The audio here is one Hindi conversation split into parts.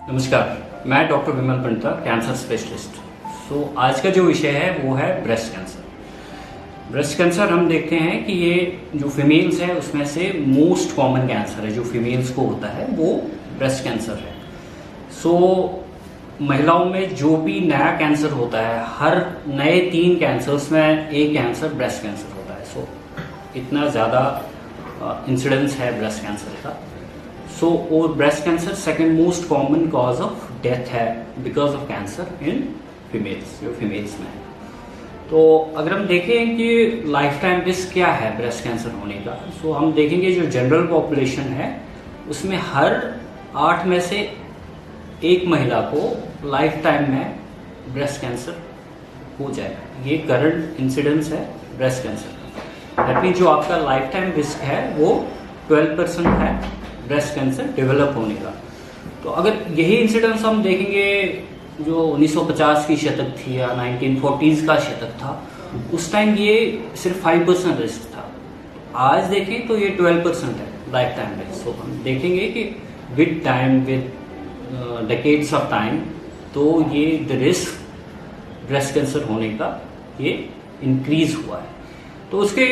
नमस्कार, मैं डॉक्टर विमल पंडिता, कैंसर स्पेशलिस्ट। आज का जो विषय है वो है ब्रेस्ट कैंसर। ब्रेस्ट कैंसर हम देखते हैं कि ये जो फीमेल्स है उसमें से मोस्ट कॉमन कैंसर है जो फीमेल्स को होता है वो ब्रेस्ट कैंसर है। महिलाओं में जो भी नया कैंसर होता है, हर नए 3 कैंसर्स में एक कैंसर ब्रेस्ट कैंसर होता है। इतना ज़्यादा इंसिडेंस है ब्रेस्ट कैंसर का। और breast cancer second most common cause of death है because of cancer in females, जो फीमेल्स में है। तो अगर हम देखें कि लाइफ टाइम रिस्क क्या है ब्रेस्ट कैंसर होने का, हम देखेंगे जो जनरल पॉपुलेशन है उसमें हर 8 में से 1 महिला को लाइफ टाइम में ब्रेस्ट कैंसर हो जाएगा। ये करंट इंसिडेंस है ब्रेस्ट कैंसर का। दैट मीन जो आपका लाइफ टाइम रिस्क है वो 12% है ब्रेस्ट कैंसर डेवलप होने का। तो अगर यही इंसिडेंस हम देखेंगे जो 1950 की शतक थी या 1940s का शतक था, उस टाइम ये सिर्फ 5% रिस्क था। आज देखें तो ये 12% है लाइफ टाइम रिस्क। हम देखेंगे कि with time, with decades of time, तो ये द रिस्क ब्रेस्ट कैंसर होने का ये इंक्रीज हुआ है। तो उसके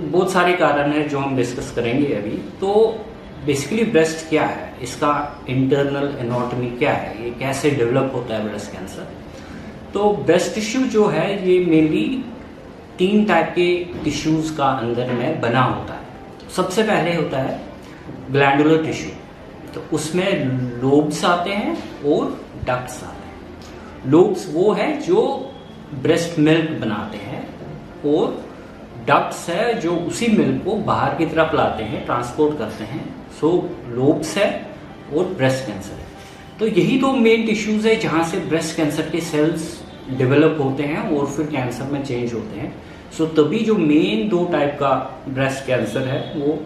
बहुत सारे कारण हैं जो हम डिस्कस करेंगे अभी। तो बेसिकली ब्रेस्ट क्या है, इसका इंटरनल एनाटॉमी क्या है, ये कैसे डेवलप होता है ब्रेस्ट कैंसर। तो ब्रेस्ट टिश्यू जो है ये मेनली 3 टाइप के टिश्यूज का अंदर में बना होता है। सबसे पहले होता है ग्लैंडुलर टिश्यू। तो उसमें लोब्स आते हैं और डक्ट्स आते हैं। लोब्स वो है जो ब्रेस्ट मिल्क बनाते हैं और डक्ट्स है जो उसी मिल्क को बाहर की तरफ लाते हैं, ट्रांसपोर्ट करते हैं। लोब्स है और ब्रेस्ट कैंसर है। तो यही 2 मेन टिश्यूज है जहां से ब्रेस्ट कैंसर के सेल्स डेवलप होते हैं और फिर कैंसर में चेंज होते हैं। तभी जो मेन 2 टाइप का ब्रेस्ट कैंसर है वो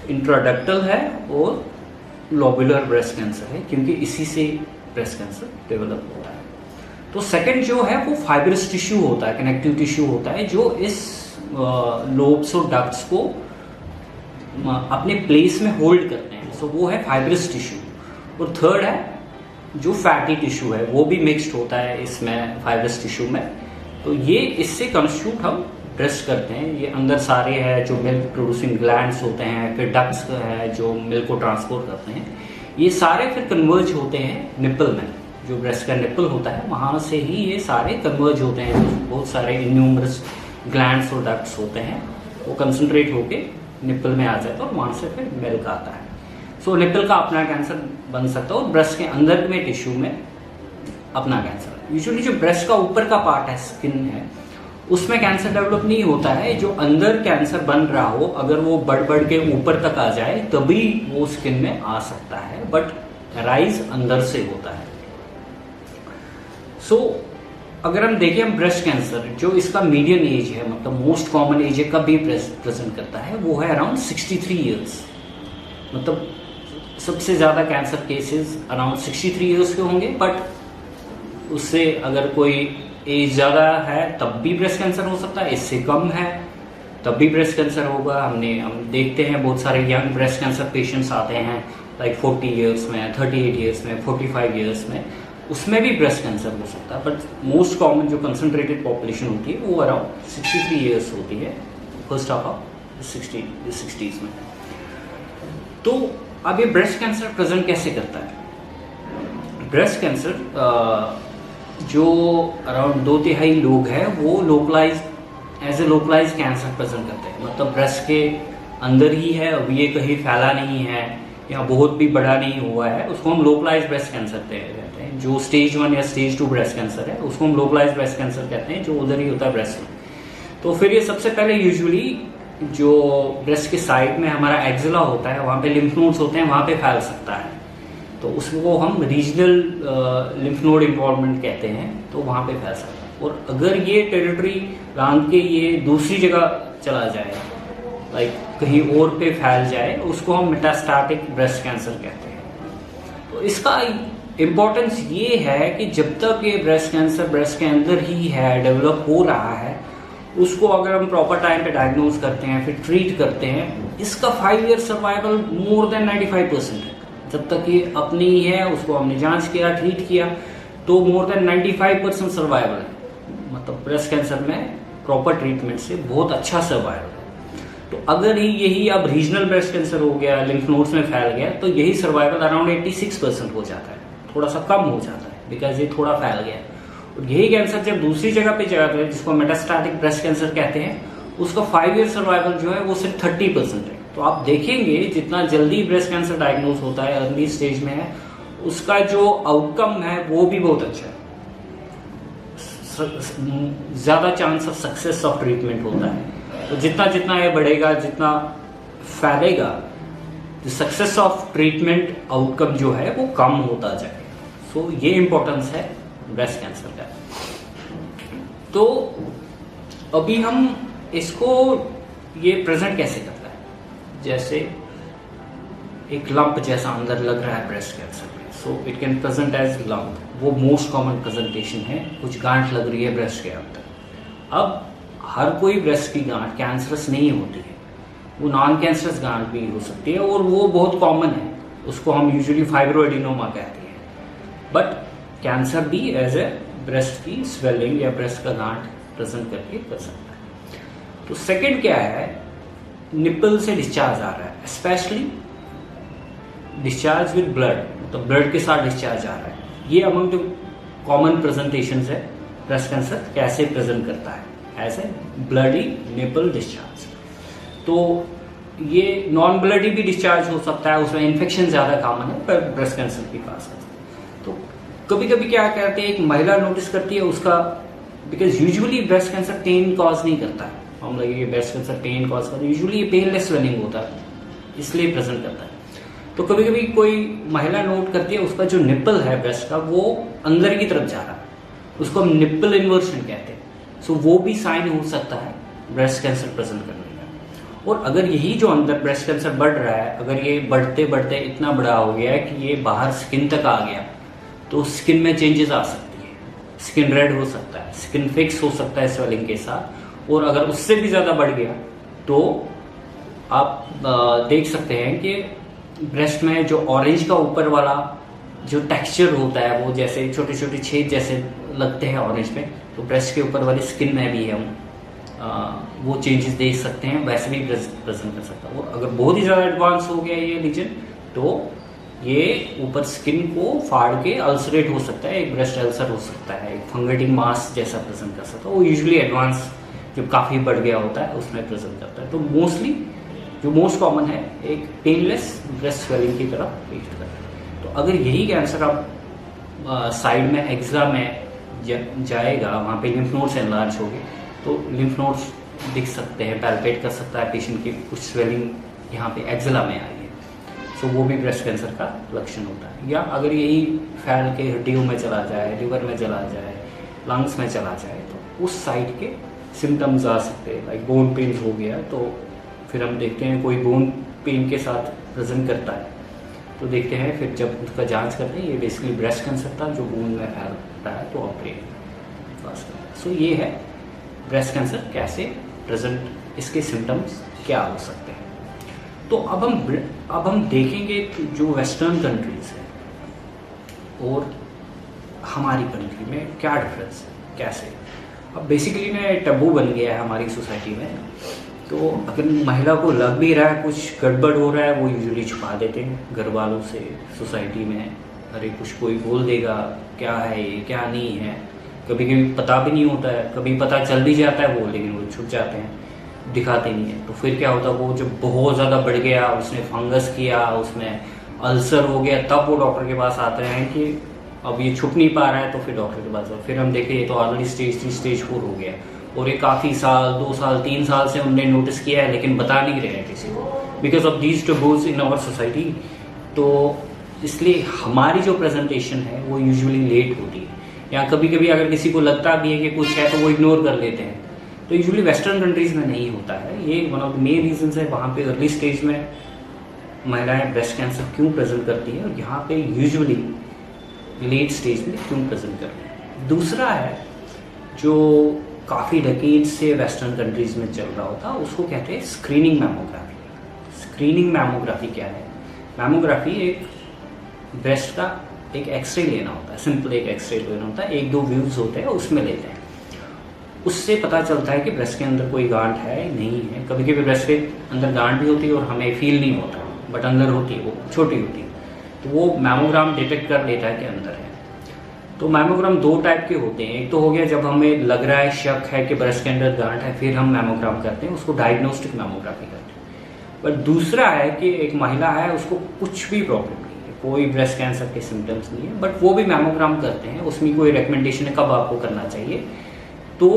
इंट्राडक्टल है और लोबुलर ब्रेस्ट कैंसर है, क्योंकि इसी से ब्रेस्ट कैंसर डेवलप होता है। तो सेकंड जो है वो फाइब्रस टिश्यू होता है, कनेक्टिव टिश्यू होता है, जो इस लोब्स और डक्ट्स को अपने प्लेस में होल्ड करते हैं। वो है फाइब्रस टिश्यू। और थर्ड है जो फैटी टिश्यू है, वो भी मिक्स्ड होता है इसमें फाइब्रस टिश्यू में। तो ये इससे कंस्टिट्यूट हम ब्रेस्ट करते हैं। ये अंदर सारे है जो मिल्क प्रोड्यूसिंग ग्लैंड्स होते हैं, फिर डक्ट्स है जो मिल्क को ट्रांसपोर्ट करते हैं। ये सारे फिर कन्वर्ज होते हैं निप्पल में। जो ब्रेस्ट का निप्पल होता है वहां से ही ये सारे कन्वर्ज होते हैं। बहुत सारे इन्यूमरस ग्लैंड्स और डक्ट्स होते हैं, वो कंसंट्रेट होके निप्पल में आ जाता है और वहां से फिर मिल्क आता है। निप्पल का अपना कैंसर बन सकता है और ब्रेस्ट के अंदर में टिश्यू में अपना कैंसर। यूजुअली जो ब्रेस्ट का ऊपर का पार्ट है, स्किन है, उसमें कैंसर डेवलप नहीं होता है। जो अंदर कैंसर बन रहा हो, अगर वो बढ़ के ऊपर तक आ जाए तभी वो स्किन में आ सकता है, बट राइज अंदर से होता है। अगर हम देखें ब्रेस्ट कैंसर, जो इसका मीडियन एज है, मतलब मोस्ट कॉमन एज है कब भी प्रेजेंट करता है, वो है अराउंड 63 ईयर्स। मतलब सबसे ज़्यादा कैंसर केसेस अराउंड 63 ईयर्स के होंगे। बट उससे अगर कोई एज ज़्यादा है तब भी ब्रेस्ट कैंसर हो सकता है, इससे कम है तब भी ब्रेस्ट कैंसर होगा। हम देखते हैं बहुत सारे यंग ब्रेस्ट कैंसर पेशेंट्स आते हैं, लाइक 40 ईयर्स में, 38 ईयर्स में, 45 ईयर्स में, उसमें भी ब्रेस्ट कैंसर हो सकता है। बट मोस्ट कॉमन जो कंसंट्रेटेड पॉपुलेशन होती है वो अराउंड 63 ईयर्स होती है, फर्स्ट हाफ ऑफ 60s में। तो अब ये ब्रेस्ट कैंसर प्रेजेंट कैसे करता है? ब्रेस्ट कैंसर जो अराउंड 2/3 लोग हैं वो localise as a localise cancer present करते हैं। मतलब ब्रेस्ट के अंदर ही है, अब ये कहीं फैला नहीं है या बहुत भी बड़ा नहीं हुआ है, उसको हम लोकलाइज ब्रेस्ट कैंसर कहते हैं। जो स्टेज 1 या स्टेज 2 ब्रेस्ट कैंसर है उसको हम लोकलाइज ब्रेस्ट कैंसर कहते हैं, जो उधर ही होता है ब्रेस्ट में। तो फिर ये सबसे पहले यूजुअली जो ब्रेस्ट के साइड में हमारा एक्जिला होता है, वहाँ पे लिम्फ नोड्स होते हैं, वहाँ पे फैल सकता है। तो उसको हम रीजनल लिम्फ नोड इन्वॉल्वमेंट कहते हैं, तो वहाँ पे फैल सकता है। और अगर ये टेरिटरी लांग के ये दूसरी जगह चला जाए, लाइक कहीं और पे फैल जाए, उसको हम मेटास्टैटिक ब्रेस्ट कैंसर कहते हैं। तो इसका इम्पोर्टेंस ये है कि जब तक ये ब्रेस्ट कैंसर ब्रेस्ट के अंदर ही है, डेवलप हो रहा है, उसको अगर हम प्रॉपर टाइम पे डायग्नोज करते हैं, फिर ट्रीट करते हैं, इसका 5 ईयर सर्वाइवल मोर देन 95% है। जब तक ये अपनी ही है, उसको हमने जांच किया, ट्रीट किया, तो मोर देन 95% सर्वाइवल है। मतलब ब्रेस्ट कैंसर में प्रॉपर ट्रीटमेंट से बहुत अच्छा सर्वाइवल है। तो अगर यही अब रीजनल ब्रेस्ट कैंसर हो गया, लिम्फ नोड्स में फैल गया, तो यही सर्वाइवल अराउंड 86% हो जाता है, थोड़ा सा कम हो जाता है, बिकॉज ये थोड़ा फैल गया। और यही कैंसर जब दूसरी जगह पे जाता है, जिसको मेटास्टैटिक ब्रेस्ट कैंसर कहते हैं, उसका 5 ईयर सर्वाइवल जो है वो सिर्फ 30% है। तो आप देखेंगे जितना जल्दी ब्रेस्ट कैंसर डायग्नोज होता है, अर्ली स्टेज में है, उसका जो आउटकम है वो भी बहुत अच्छा है, ज्यादा chance of success of treatment होता है। तो जितना जितना ये बढ़ेगा, जितना फैलेगा, तो सक्सेस ऑफ ट्रीटमेंट आउटकम जो है वो कम होता जाएगा। सो ये इंपॉर्टेंस है ब्रेस्ट कैंसर का। तो अभी हम इसको ये प्रेजेंट कैसे करता है, जैसे एक लंप जैसा अंदर लग रहा है ब्रेस्ट कैंसर में, so it can present as lump, वो मोस्ट कॉमन प्रेजेंटेशन है। कुछ गांठ लग रही है ब्रेस्ट के अंदर। अब हर कोई ब्रेस्ट की गांठ कैंसरस नहीं होती है, वो नॉन कैंसरस गांठ भी हो सकती है, और वो बहुत कॉमन है, उसको हम यूजुअली फाइब्रोएडिनोमा कहते हैं। बट कैंसर भी एज ए ब्रेस्ट की स्वेलिंग या ब्रेस्ट का गांठ प्रेजेंट करके कर सकता है। तो सेकंड क्या है, निपल से डिस्चार्ज आ रहा है, स्पेशली डिस्चार्ज विद ब्लड, तो ब्लड के साथ डिस्चार्ज आ रहा है। ये अमंग द कॉमन प्रेजेंटेशन है ब्रेस्ट कैंसर कैसे प्रेजेंट करता है, as a bloody nipple discharge. तो ये नॉन ब्लडी भी डिस्चार्ज हो सकता है, उसमें इन्फेक्शन ज्यादा कॉमन है, पर ब्रेस्ट कैंसर की खास है। तो कभी कभी क्या कहते हैं, एक महिला नोटिस करती है उसका, because usually breast cancer pain cause नहीं करता है, हम लगे ब्रेस्ट कैंसर पेन कॉज करता है, यूजुअली ये पेनलेस स्वेलिंग होता है, इसलिए प्रेजेंट करता है। तो कभी कभी कोई महिला नोट करती है उसका जो निप्पल है ब्रेस्ट का वो अंदर की तरफ जा रहा है, उसको हम निप्पल इन्वर्शन कहते हैं। सो वो भी साइन हो सकता है ब्रेस्ट कैंसर प्रेजेंट करने का। और अगर यही जो अंदर ब्रेस्ट कैंसर बढ़ रहा है, अगर ये बढ़ते बढ़ते इतना बड़ा हो गया है कि ये बाहर स्किन तक आ गया, तो स्किन में चेंजेस आ सकती है, स्किन रेड हो सकता है, स्किन फिक्स हो सकता है स्वेलिंग के साथ। और अगर उससे भी ज्यादा बढ़ गया तो आप देख सकते हैं कि ब्रेस्ट में जो ऑरेंज का ऊपर वाला जो टेक्सचर होता है, वो जैसे छोटे छोटे छेद जैसे लगते हैं ऑरेंज में, तो ब्रेस्ट के ऊपर वाली स्किन में भी हम वो चेंजेस देख सकते हैं, वैसे भी प्रेजेंट कर सकता है। और अगर बहुत ही ज़्यादा एडवांस हो गया ये रीजन, तो ये ऊपर स्किन को फाड़ के अल्सरेट हो सकता है, एक ब्रेस्ट अल्सर हो सकता है, एक फंगेटिंग मास जैसा प्रेजेंट कर सकता है। वो यूजुअली एडवांस जब काफ़ी बढ़ गया होता है उसमें प्रेजेंट करता है। तो मोस्टली जो मोस्ट कॉमन है एक पेनलेस ब्रेस्ट स्वेलिंग की तरफ ट्रीट करता है। तो अगर यही कैंसर आप साइड में एक्सा में जाएगा, वहाँ पे लिम्फ नोड्स एनलार्ज हो गए, तो लिम्फ नोड्स दिख सकते हैं, पैल्पेट कर सकता है पेशेंट की कुछ स्वेलिंग यहाँ पे एक्जिला में आई है, सो वो भी ब्रेस्ट कैंसर का लक्षण होता है। या अगर यही फैल के हड्डियों में चला जाए, लिवर में चला जाए, लंग्स में चला जाए, तो उस साइड के सिम्टम्स आ सकते हैं, लाइक बोन पेन हो गया, तो फिर हम देखते हैं कोई बोन पेन के साथ प्रेजेंट करता है, तो देखते हैं फिर जब उसका जांच करते हैं ये बेसिकली ब्रेस्ट कैंसर था जो बोन में फैल रहा है, तो ऑपरेट पास करते हैं। सो ये है ब्रेस्ट कैंसर कैसे प्रेजेंट, इसके सिम्टम्स क्या हो सकते हैं। तो अब हम देखेंगे जो वेस्टर्न कंट्रीज है और हमारी कंट्री में क्या डिफरेंस है, कैसे। अब बेसिकली में टबू बन गया है हमारी सोसाइटी में, तो अगर महिला को लग भी रहा है कुछ गड़बड़ हो रहा है, वो यूजुअली छुपा देते हैं घर वालों से, सोसाइटी में, अरे कुछ कोई बोल देगा क्या है ये क्या नहीं है, कभी कभी पता भी नहीं होता है, कभी पता चल भी जाता है वो, लेकिन वो छुप जाते हैं, दिखाते नहीं है। तो फिर क्या होता है, वो जब बहुत ज़्यादा बढ़ गया, उसने फंगस किया, उसमें अल्सर हो गया, तब वो डॉक्टर के पास आते हैं कि अब ये छुप नहीं पा रहा है, तो फिर डॉक्टर के पास। फिर हम देखें ये तो ऑलरेडी स्टेज 3 स्टेज 4 हो गया, और ये काफ़ी साल 2 साल 3 साल से हमने नोटिस किया है, लेकिन बता नहीं रहे हैं किसी को, because of these taboos in our society. तो इसलिए हमारी जो प्रेजेंटेशन है वो यूजुअली लेट होती है, या कभी कभी अगर किसी को लगता भी है कि कुछ है तो वो इग्नोर कर लेते हैं। तो यूजुअली वेस्टर्न कंट्रीज में नहीं होता है, ये one of the main reasons है वहाँ पे अर्ली स्टेज में महिलाएं ब्रेस्ट कैंसर क्यों प्रेजेंट करती हैं, और यहाँ पे यूजुअली लेट स्टेज में क्यों प्रेजेंट करती हैं। दूसरा है जो काफ़ी डेकेड से वेस्टर्न कंट्रीज में चल रहा होता, उसको कहते हैं स्क्रीनिंग मैमोग्राफी। स्क्रीनिंग मैमोग्राफी क्या है, मैमोग्राफी एक ब्रेस्ट का एक एक्सरे लेना होता है, सिंपल एक एक्सरे लेना होता है, 1-2 व्यूज होते हैं उसमें लेते हैं। उससे पता चलता है कि ब्रेस्ट के अंदर कोई गांठ है नहीं है। कभी कभी ब्रेस्ट के अंदर गांठ भी होती है और हमें फील नहीं होता, बट अंदर होती है, वो छोटी होती है, तो वो मैमोग्राम डिटेक्ट कर लेता है कि अंदर है। तो मैमोग्राम 2 टाइप के होते हैं। एक तो हो गया जब हमें लग रहा है, शक है कि ब्रेस्ट के अंदर गांठ है, फिर हम मैमोग्राम करते हैं, उसको डायग्नोस्टिक मैमोग्राफी करते हैं। पर दूसरा है कि एक महिला है, उसको कुछ भी प्रॉब्लम नहीं है, कोई ब्रेस्ट कैंसर के सिम्टम्स नहीं है, बट वो भी मैमोग्राम करते हैं। उसमें कोई रिकमेंडेशन है कब आपको करना चाहिए, तो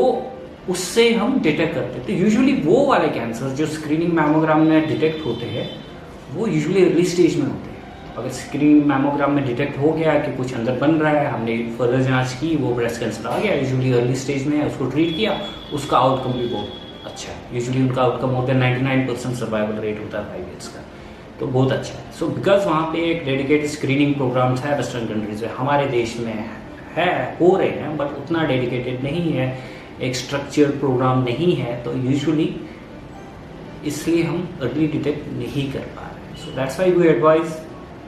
उससे हम डिटेक्ट करते हैं। तो यूजुअली वो वाले कैंसर जो स्क्रीनिंग मैमोग्राम में डिटेक्ट होते हैं वो यूजुअली अर्ली स्टेज में होते हैं। अगर स्क्रीनिंग मैमोग्राम में डिटेक्ट हो गया कि कुछ अंदर बन रहा है, हमने फर्दर जांच की, वो ब्रेस्ट कैंसर आ गया, यूजुअली अर्ली स्टेज में है, उसको ट्रीट किया, उसका आउटकम भी बहुत अच्छा है। यूजुअली उनका outcome more than 99% survival rate होता है 5 ईयर्स का, तो बहुत अच्छा है। सो बिकॉज वहाँ पे एक डेडिकेटेड स्क्रीनिंग प्रोग्राम्स है वेस्टर्न कंट्रीज में, हमारे देश में है, हो रहे हैं, बट उतना डेडिकेटेड नहीं है, एक स्ट्रक्चर्ड प्रोग्राम नहीं है, तो यूजुअली इसलिए हम अर्ली डिटेक्ट नहीं कर पा रहे हैं। So that's why we advise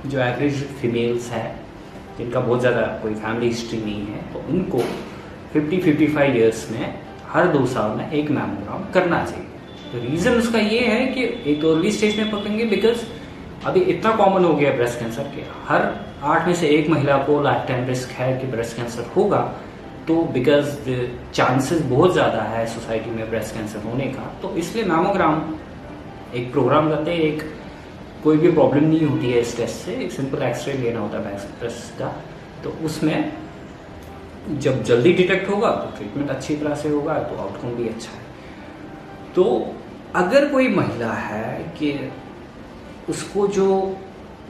जो एवरेज फीमेल्स है जिनका बहुत ज़्यादा कोई फैमिली हिस्ट्री नहीं है, तो उनको 50-55 ईयर्स में हर 2 साल में एक मैमोग्राम करना चाहिए। तो रीज़न उसका ये है कि एक तो अर्ली स्टेज में पकड़ेंगे, बिकॉज अभी इतना कॉमन हो गया ब्रेस्ट कैंसर के, हर 8 में से 1 महिला को लाइफ टाइम रिस्क है कि ब्रेस्ट कैंसर होगा। तो बिकॉज चांसेस बहुत ज़्यादा है सोसाइटी में ब्रेस्ट कैंसर होने का, तो इसलिए मैमोग्राम एक प्रोग्राम करते हैं। एक कोई भी प्रॉब्लम नहीं होती है इस टेस्ट से, एक सिंपल एक्सरे लेना होता है ब्रेस्ट का, तो उसमें जब जल्दी डिटेक्ट होगा तो ट्रीटमेंट अच्छी तरह से होगा, तो आउटकम भी अच्छा है। तो अगर कोई महिला है कि उसको जो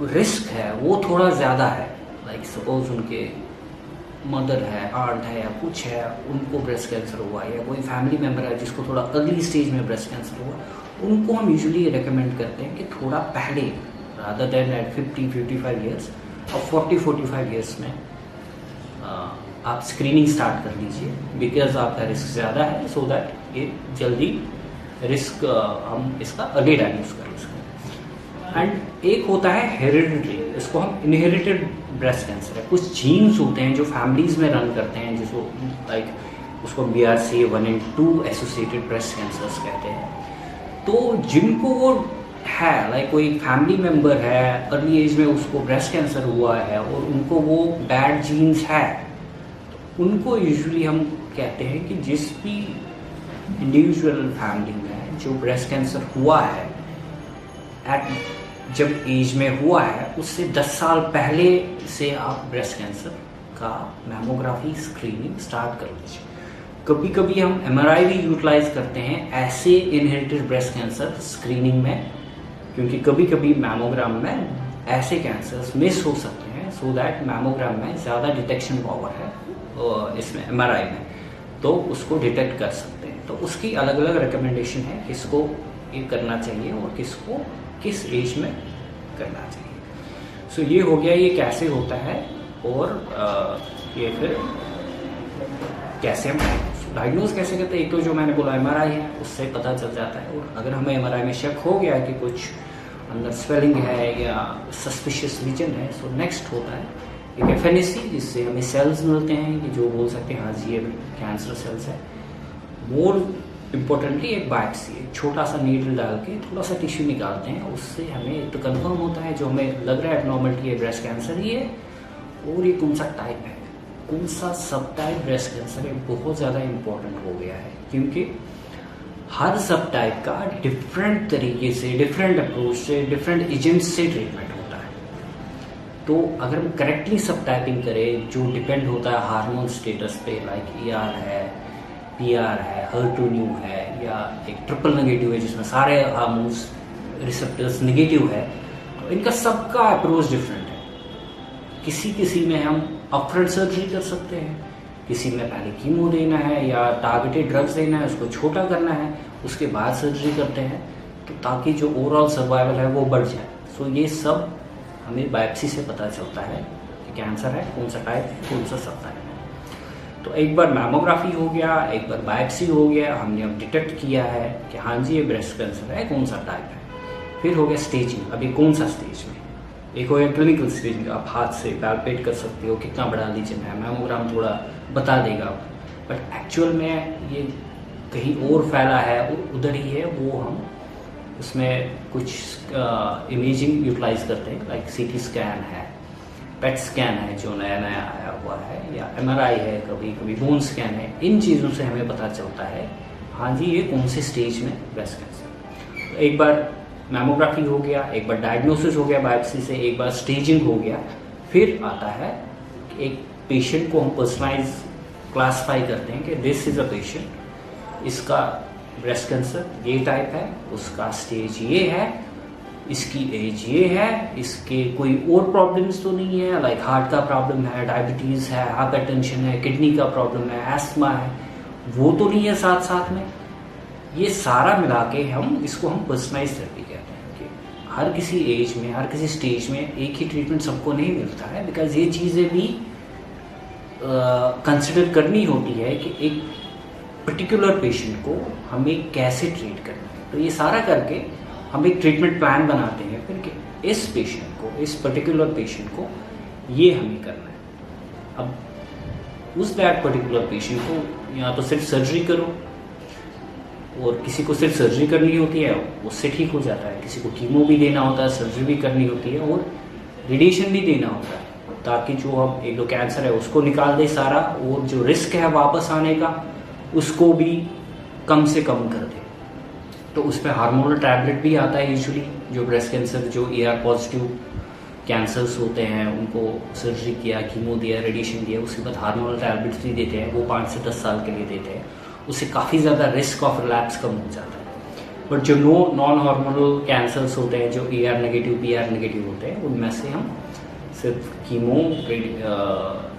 रिस्क है वो थोड़ा ज़्यादा है, लाइक सपोज उनके मदर है, आंट है या कुछ है, उनको ब्रेस्ट कैंसर हुआ, या कोई फैमिली मेम्बर है जिसको थोड़ा अर्ली स्टेज में ब्रेस्ट कैंसर हुआ, उनको हम यूजुअली रेकमेंड करते हैं कि थोड़ा पहले, रादर देन एट 50-55 ईयर्स और 40-45 ईयर्स में आप स्क्रीनिंग स्टार्ट कर लीजिए, बिकॉज आपका रिस्क ज़्यादा है, सो दैट ये जल्दी रिस्क हम इसका अर्ली डायग्नोस कर सकें। एंड एक होता है हेरिडिटरी, इसको हम इनहेरिटेड ब्रेस्ट कैंसर है। कुछ जीन्स होते हैं जो फैमिलीज में रन करते हैं, जिसको लाइक उसको BRCA1 and 2 associated breast cancers कहते हैं। तो जिनको वो है, लाइक कोई फैमिली मेम्बर है, अर्ली एज में उसको ब्रेस्ट कैंसर हुआ है और उनको वो बैड जीन्स है, तो उनको यूजुअली हम कहते हैं कि जिस भी इंडिविजुअल फैमिली में जो ब्रेस्ट कैंसर हुआ है, जब एज में हुआ है उससे 10 साल पहले से आप ब्रेस्ट कैंसर का मैमोग्राफी स्क्रीनिंग स्टार्ट कर लीजिए। कभी कभी हम MRI भी यूटिलाइज करते हैं ऐसे इनहेरिटेड ब्रेस्ट कैंसर स्क्रीनिंग में, क्योंकि कभी कभी मैमोग्राम में ऐसे कैंसर्स मिस हो सकते हैं, सो दैट मैमोग्राम में ज़्यादा डिटेक्शन पावर है इसमें MRI में, तो उसको डिटेक्ट कर सकते हैं। तो उसकी अलग अलग रिकमेंडेशन है किसको ये करना चाहिए और किसको किस एज में करना चाहिए। सो ये हो गया ये कैसे होता है, और ये फिर कैसे हम डायग्नोज कैसे करते हैं। एक तो जो मैंने बोला MRI है, उससे पता चल जाता है, और अगर हमें MRI में शक हो गया कि कुछ अंदर स्वेलिंग है या सस्पिशियस रीजन है, सो नेक्स्ट होता है एक FNAC, जिससे हमें सेल्स मिलते हैं कि जो बोल सकते हैं हाँ जी ये कैंसर सेल्स है। मोर इम्पोर्टेंटली एक बायोप्सी, एक छोटा सा नीडल डाल के थोड़ा सा टिश्यू निकालते हैं, उससे हमें एक तो कंफर्म होता है जो हमें लग रहा है एब्नॉर्मलिटी है, ब्रेस्ट कैंसर ही है, और ये कौन सा टाइप है, कौन सा सब टाइप ब्रेस्ट कैंसर है, बहुत ज़्यादा इम्पोर्टेंट हो गया है, क्योंकि हर सब टाइप का डिफरेंट तरीके से, डिफरेंट अप्रोच से, डिफरेंट एजेंट्स से ट्रीटमेंट होता है। तो अगर हम करेक्टली सब टाइपिंग करें, जो डिपेंड होता है हार्मोन स्टेटस पे, लाइक ER है, PR है, HER2/neu है, या एक ट्रिपल नेगेटिव है जिसमें सारे हार्मोन्स रिसेप्टर्स नेगेटिव है, तो इनका सबका अप्रोच डिफरेंट है। किसी में हम अपफ्रंट सर्जरी कर सकते हैं, किसी में पहले कीमो देना है या टारगेटेड ड्रग्स देना है, उसको छोटा करना है, उसके बाद सर्जरी करते हैं, तो ताकि जो ओवरऑल सर्वाइवल है वो बढ़ जाए। सो ये सब हमें बायोप्सी से पता चलता है कि कैंसर है, कौन सा टाइप है, कौन सा सब टाइप है। तो एक बार मैमोग्राफी हो गया, एक बार बायोप्सी हो गया, हमने अब डिटेक्ट किया है कि हाँ जी ये ब्रेस्ट कैंसर है, कौन सा टाइप है। फिर हो गया स्टेजिंग, अभी कौन सा स्टेज में, एक हो गया क्लिनिकल स्टेज, आप हाथ से पैल्पेट कर सकते हो कितना बड़ा लीजन है, मैमोग्राम थोड़ा बता देगा, बट एक्चुअल में ये कहीं और फैला है, उधर ही है, वो हम उसमें कुछ इमेजिंग यूटिलाइज करते हैं, लाइक सीटी स्कैन है, पेट स्कैन है जो नया नया आया हुआ है, या MRI है, कभी कभी बोन स्कैन है। इन चीज़ों से हमें पता चलता है हाँ जी ये कौन से स्टेज में ब्रेस्ट कैंसर। तो एक बार मैमोग्राफी हो गया, एक बार डायग्नोसिस हो गया बायोप्सी से, एक बार स्टेजिंग हो गया, फिर आता है कि एक पेशेंट को हम पर्सनलाइज क्लासीफाई करते हैं कि दिस इज़ अ पेशेंट, इसका ब्रेस्ट कैंसर ये टाइप है, उसका स्टेज ये है, इसकी एज ये है, इसके कोई और प्रॉब्लम्स तो नहीं है, लाइक हार्ट का प्रॉब्लम है, डायबिटीज़ है, हाइपरटेंशन है, किडनी का प्रॉब्लम है, एस्थमा है, वो तो नहीं है साथ साथ में। ये सारा मिला के हम इसको हम पर्सनलाइज थेरेपी कहते हैं कि हर किसी एज में, हर किसी स्टेज में एक ही ट्रीटमेंट सबको नहीं मिलता है, बिकॉज ये चीज़ें भी कंसिडर करनी होती है कि एक पर्टिकुलर पेशेंट को हमें कैसे ट्रीट करना है। तो ये सारा करके हम एक ट्रीटमेंट प्लान बनाते हैं फिर कि इस पेशेंट को, इस पर्टिकुलर पेशेंट को ये हमें करना है। अब उस दैट पर्टिकुलर पेशेंट को या तो सिर्फ सर्जरी करो, और किसी को सिर्फ सर्जरी करनी होती है उससे ठीक हो जाता है, किसी को कीमो भी देना होता है, सर्जरी भी करनी होती है, और रेडिएशन भी देना होता है, ताकि जो अब एक जो कैंसर है उसको निकाल दे सारा, और जो रिस्क है वापस आने का उसको भी कम से कम कर दे। तो उसमें हार्मोनल टैबलेट भी आता है यूजुअली, जो ब्रेस्ट कैंसर, जो ER पॉजिटिव कैंसर्स होते हैं उनको सर्जरी किया, कीमो दिया, रेडिएशन दिया, उसके बाद हार्मोनल टैबलेट्स भी देते हैं, वो 5 से 10 साल के लिए देते हैं, उससे काफ़ी ज़्यादा रिस्क ऑफ रिलैप्स कम हो जाता है। बट जो नॉन हार्मोनल कैंसर्स होते हैं, जो ER नेगेटिव, PR नेगेटिव होते हैं, उनमें से हम सिर्फ chemo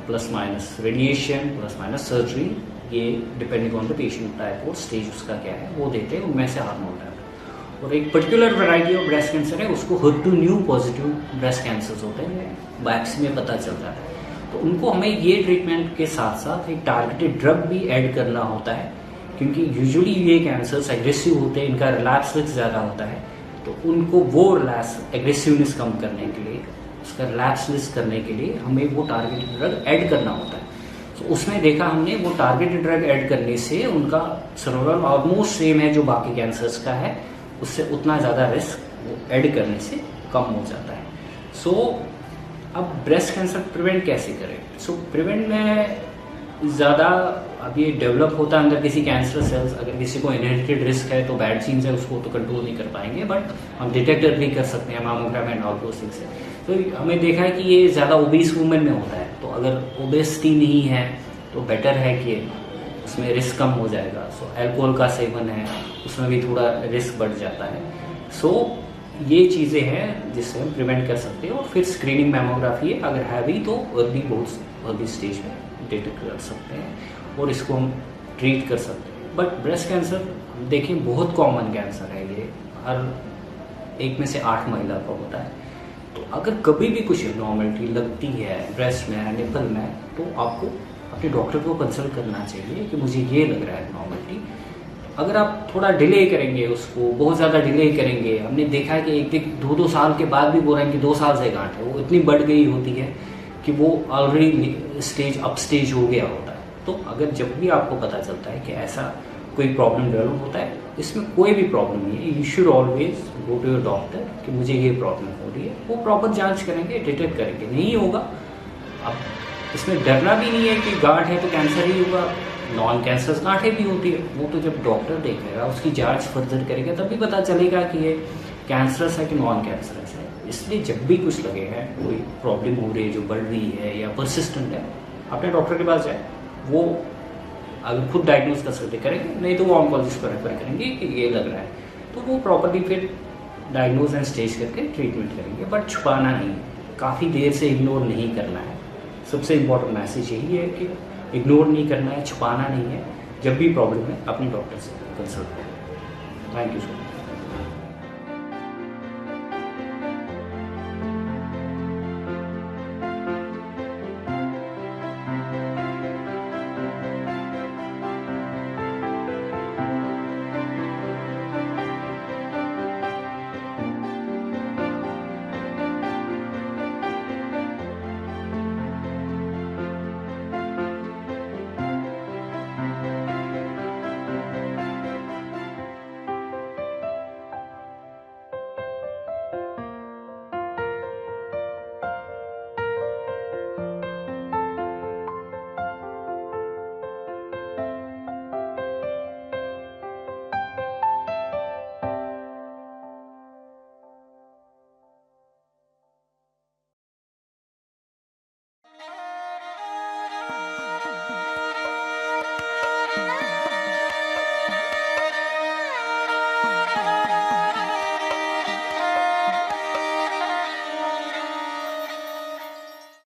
plus minus radiation plus minus surgery, ये depending on the patient type और स्टेज उसका क्या है वो देते हैं, उनमें से हार्मोनल टैबलेट। और एक particular variety of breast cancer है, उसको HER2 new positive breast cancers होते हैं, बायोप्सी में पता चलता है। तो उनको हमें ये ट्रीटमेंट के साथ साथ एक टारगेटेड ड्रग भी ऐड करना होता है, क्योंकि यूजुअली ये कैंसर्स एग्रेसिव होते हैं, इनका रिलैप्स रिस्क ज़्यादा होता है, तो उनको वो एग्रेसिवनेस कम करने के लिए, उसका रिलैप्स रिस्क करने के लिए हमें वो टारगेटेड ड्रग ऐड करना होता है। तो उसमें देखा हमने वो टारगेटेड ड्रग ऐड करने से उनका सर्वाइवल ऑलमोस्ट सेम है जो बाकी कैंसर्स का है, उससे उतना ज़्यादा रिस्क वो ऐड करने से कम हो जाता है। सो अब ब्रेस्ट कैंसर प्रिवेंट कैसे करें? सो प्रिवेंट में ज़्यादा अब ये डेवलप होता है अंदर किसी कैंसर सेल्स, अगर किसी को इनहेरिटेड रिस्क है तो बैड जीन्स है उसको तो कंट्रोल नहीं कर पाएंगे, बट हम डिटेक्टर भी कर सकते हैं mammogram and all those things से। तो हमें देखा है कि ये ज़्यादा ओबीस वुमेन में होता है, तो अगर ओबेसिटी नहीं है तो बेटर है कि उसमें रिस्क कम हो जाएगा। सो अल्कोहल का सेवन है उसमें भी थोड़ा रिस्क बढ़ जाता है। सो ये चीज़ें हैं जिससे हम प्रिवेंट कर सकते हैं। और फिर स्क्रीनिंग मैमोग्राफी है, अगर है भी तो अर्ली, बहुत अर्ली स्टेज में डिटेक्ट कर सकते हैं और इसको हम ट्रीट कर सकते हैं। बट ब्रेस्ट कैंसर देखें बहुत कॉमन कैंसर है, ये हर एक में से 8 महिला को होता है। तो अगर कभी भी कुछ नॉर्मलिटी लगती है ब्रेस्ट में, निपल में, तो आपको अपने डॉक्टर को कंसल्ट करना चाहिए कि मुझे ये लग रहा है नॉर्मलिटी। अगर आप थोड़ा डिले करेंगे, उसको बहुत ज़्यादा डिले करेंगे, हमने देखा है कि 1-2 साल के बाद भी बोल रहे हैं कि 2 साल से गांठ है, वो इतनी बढ़ गई होती है कि वो ऑलरेडी स्टेज अप स्टेज हो गया होता है। तो अगर जब भी आपको पता चलता है कि ऐसा कोई प्रॉब्लम डेवलप होता है, इसमें कोई भी प्रॉब्लम नहीं है, you should always go to your doctor कि मुझे ये प्रॉब्लम हो रही है। वो प्रॉपर जांच करेंगे, डिटेक्ट करेंगे, नहीं होगा। अब इसमें डरना भी नहीं है कि गांठ है तो कैंसर ही होगा, नॉन कैंसरस गांठें भी होती है, वो तो जब डॉक्टर देखेगा, उसकी जांच फर्दर करेगा, तभी पता चलेगा कि ये कैंसरस है कि नॉन कैंसरस है। इसलिए जब भी कुछ लगे है, कोई प्रॉब्लम हो रही है जो बढ़ रही है या परसिस्टेंट है, अपने डॉक्टर के पास जाए। वो अगर खुद डायग्नोज कर सकते करेंगे, नहीं तो वो ऑन्कोलॉजिस्ट को रेफर करेंगे कि ये लग रहा है, तो वो प्रॉपरली फिर डायग्नोज एंड स्टेज करके ट्रीटमेंट करेंगे। बट छुपाना नहीं, काफ़ी देर से इग्नोर नहीं करना है। सबसे इम्पोर्टेंट मैसेज यही है कि इग्नोर नहीं करना है, छुपाना नहीं है। जब भी प्रॉब्लम है अपने डॉक्टर से कंसल्ट करें। Thank you so much.